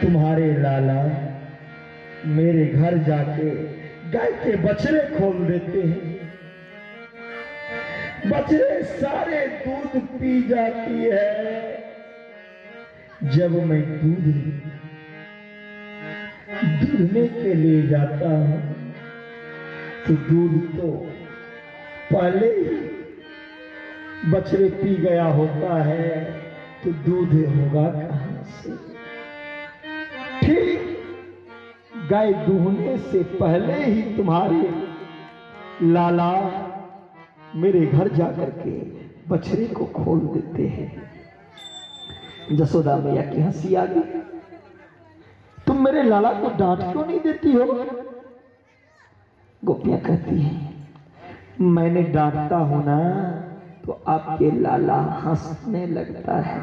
तुम्हारे लाला मेरे घर जाके गाय के बछड़े खोल देते हैं। बछड़े सारे दूध पी जाती है। जब मैं दूधने के लिए जाता हूं तो दूध तो पहले ही बछड़े पी गया होता है, तो दूध होगा कहां से। ठीक गाय दूहने से पहले ही तुम्हारे लाला मेरे घर जाकर के बछड़े को खोल देते हैं। जसोदा मैया की हंसी आ गई। तुम मेरे लाला को डांट क्यों नहीं देती हो? गोपियां कहती हैं मैंने डांटता हूं ना तो आपके लाला हंसने लगता है।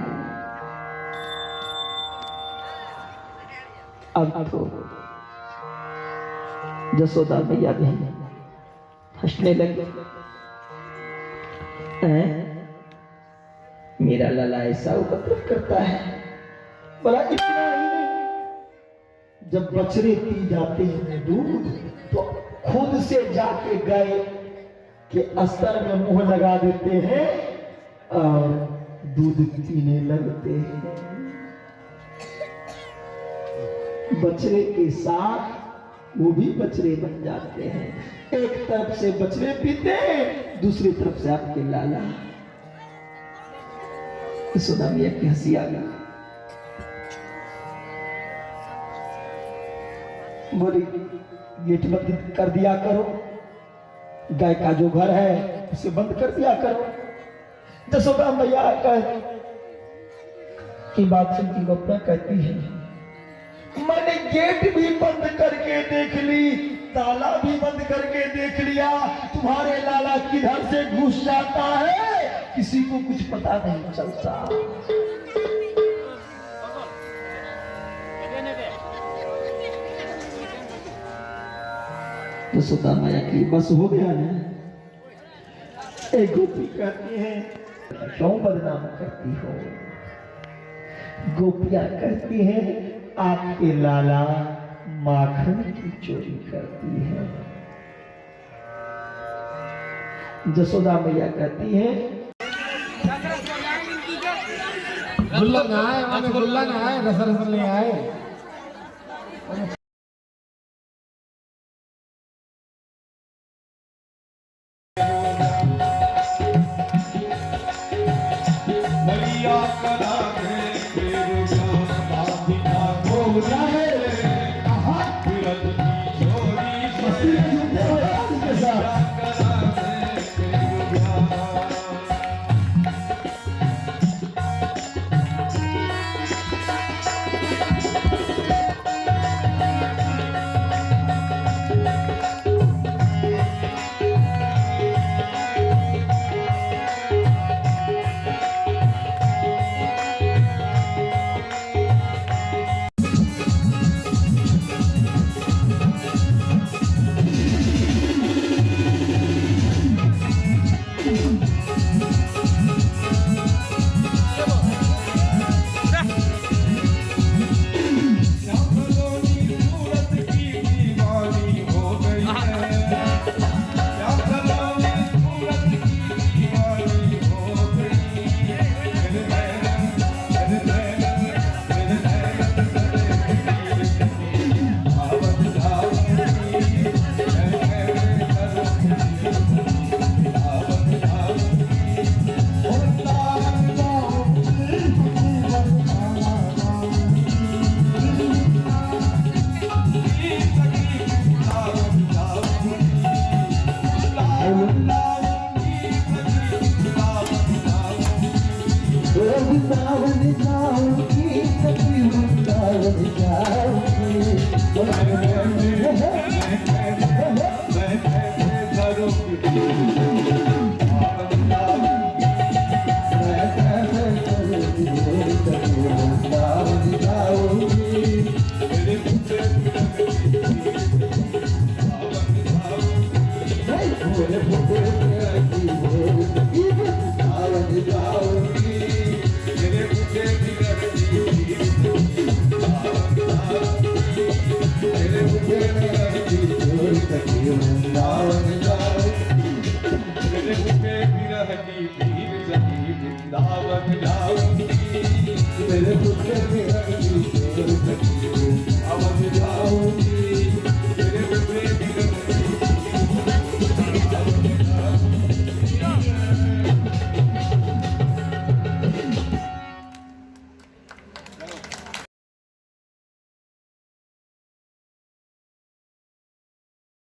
अब तो जसोदा मैया भी हंसने लगे। मेरा लाला ऐसा उपद्रव करता है, बोला इतना ही नहीं, जब बछड़े पी जाते हैं दूध तो खुद से जाके गाय के अस्तर में मुंह लगा देते हैं और दूध पीने लगते हैं। बछड़े के साथ वो भी बछड़े बन जाते हैं। एक तरफ से बछड़े पीते हैं, दूसरी तरफ से आपके लाला। यशोदा मैया की हंसी आ गई। बोली गेट बंद कर दिया करो, गाय का जो घर है उसे बंद कर दिया करो। यशोदा मैया की बात सुन की गोपियां कहती है मैंने गेट भी बंद करके देख ली, ताला भी बंद करके देख लिया, तुम्हारे लाला किधर से घुस जाता है किसी को कुछ पता नहीं चलता। तो यशोदा मैया की बस हो गया ना। एक गोपी कहती है क्यों बदनाम करती हो? गोपियां कहती हैं आपके लाला माखन की चोरी करती है। जसोदा मैया कहती है गुल्ला ना आए, गुल्ला ना आए, रसर ले आए।